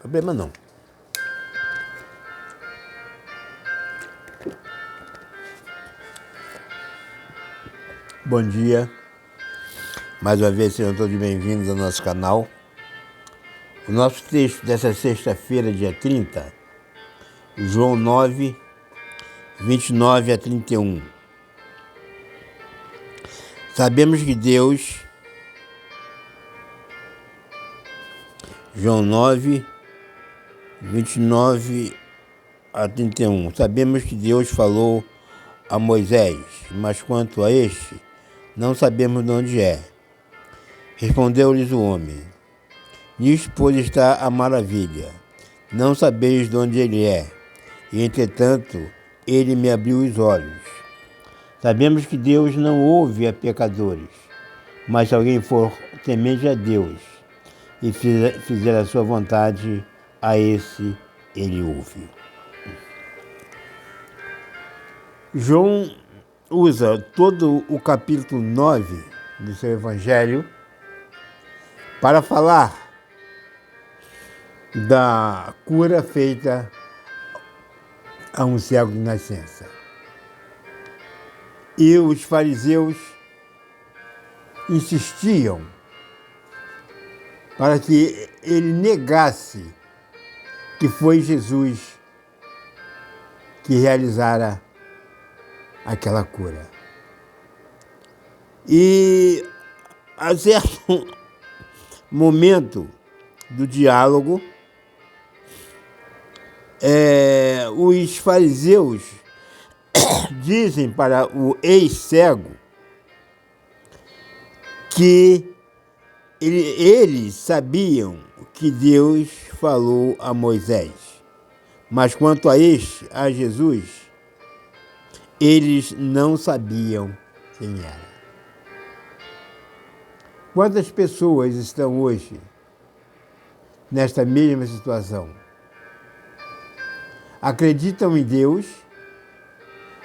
Problema não. Bom dia. Mais uma vez, sejam todos bem-vindos ao nosso canal. O nosso texto dessa sexta-feira, dia 30, João 9, 29 a 31. Sabemos que Deus... João 9, 29 a 31. Sabemos que Deus falou a Moisés, mas quanto a este, não sabemos de onde é. Respondeu-lhes o homem: nisto, pois, está a maravilha. Não sabeis de onde ele é, e entretanto ele me abriu os olhos. Sabemos que Deus não ouve a pecadores, mas se alguém for temente a Deus e fizer a sua vontade, a esse ele ouve. João usa todo o capítulo 9 do seu evangelho para falar da cura feita a um cego de nascença. E os fariseus insistiam para que ele negasse que foi Jesus que realizara aquela cura. E a certo momento do diálogo, os fariseus dizem para o ex-cego que eles sabiam que Deus falou a Moisés, mas quanto a este, a Jesus, eles não sabiam quem era. Quantas pessoas estão hoje nesta mesma situação? Acreditam em Deus,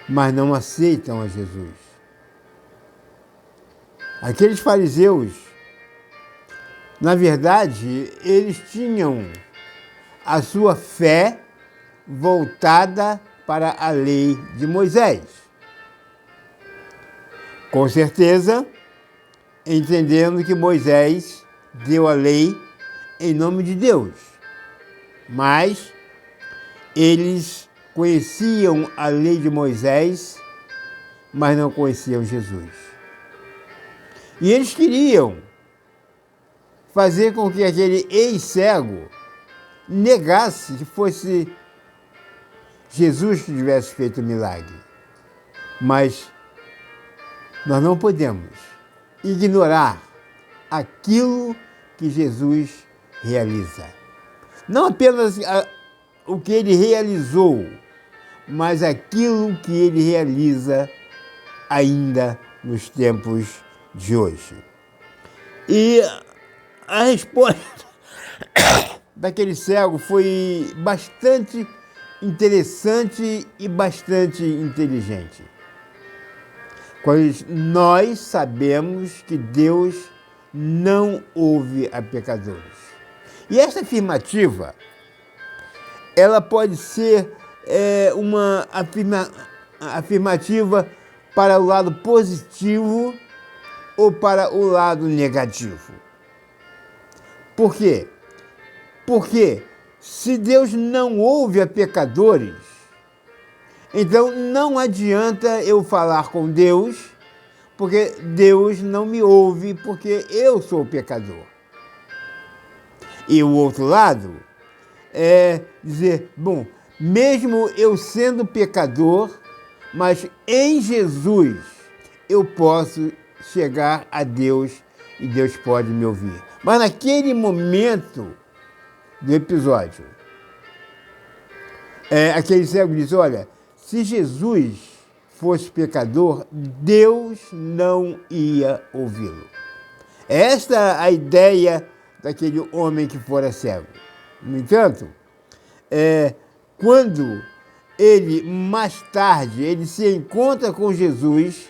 mas não aceitam a Jesus. Aqueles fariseus, na verdade, eles tinham a sua fé voltada para a lei de Moisés. Com certeza, entendendo que Moisés deu a lei em nome de Deus. Mas eles conheciam a lei de Moisés, mas não conheciam Jesus. E eles queriam fazer com que aquele ex-cego negasse que fosse Jesus que tivesse feito o milagre. Mas nós não podemos ignorar aquilo que Jesus realiza. Não apenas o que ele realizou, mas aquilo que ele realiza ainda nos tempos de hoje. E a resposta daquele cego foi bastante interessante e bastante inteligente. Pois nós sabemos que Deus não ouve a pecadores. E essa afirmativa, ela pode ser uma afirmativa para o lado positivo ou para o lado negativo. Por quê? Porque se Deus não ouve a pecadores, então não adianta eu falar com Deus, porque Deus não me ouve, porque eu sou pecador. E o outro lado é dizer, bom, mesmo eu sendo pecador, mas em Jesus eu posso chegar a Deus e Deus pode me ouvir. Mas naquele momento do episódio, aquele cego diz, olha, se Jesus fosse pecador, Deus não ia ouvi-lo. Esta é a ideia daquele homem que fora cego. No entanto, quando ele, mais tarde, ele se encontra com Jesus,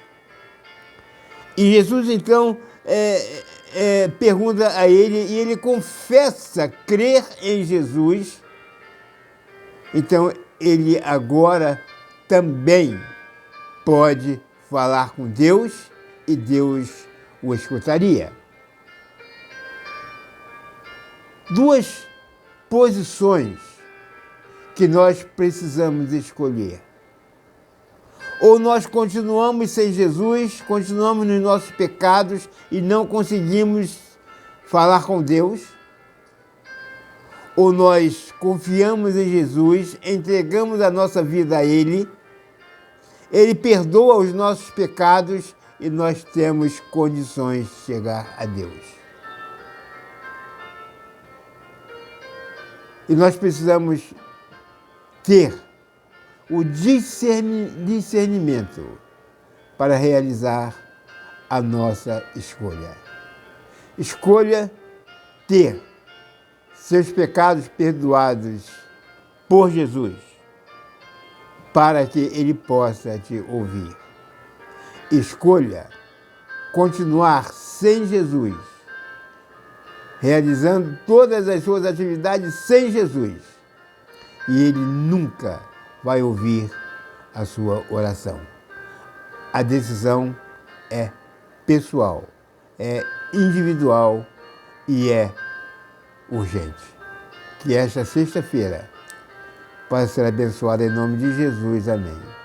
E Jesus, então, pergunta a ele, e ele confessa crer em Jesus. Então, ele agora também pode falar com Deus e Deus o escutaria. Duas posições que nós precisamos escolher. Ou nós continuamos sem Jesus, continuamos nos nossos pecados e não conseguimos falar com Deus, ou nós confiamos em Jesus, entregamos a nossa vida a Ele, Ele perdoa os nossos pecados e nós temos condições de chegar a Deus. E nós precisamos ter o discernimento para realizar a nossa escolha. Escolha ter seus pecados perdoados por Jesus, para que Ele possa te ouvir. Escolha continuar sem Jesus, realizando todas as suas atividades sem Jesus, e Ele nunca vai ouvir a sua oração. A decisão é pessoal, é individual e é urgente. Que esta sexta-feira possa ser abençoada em nome de Jesus. Amém.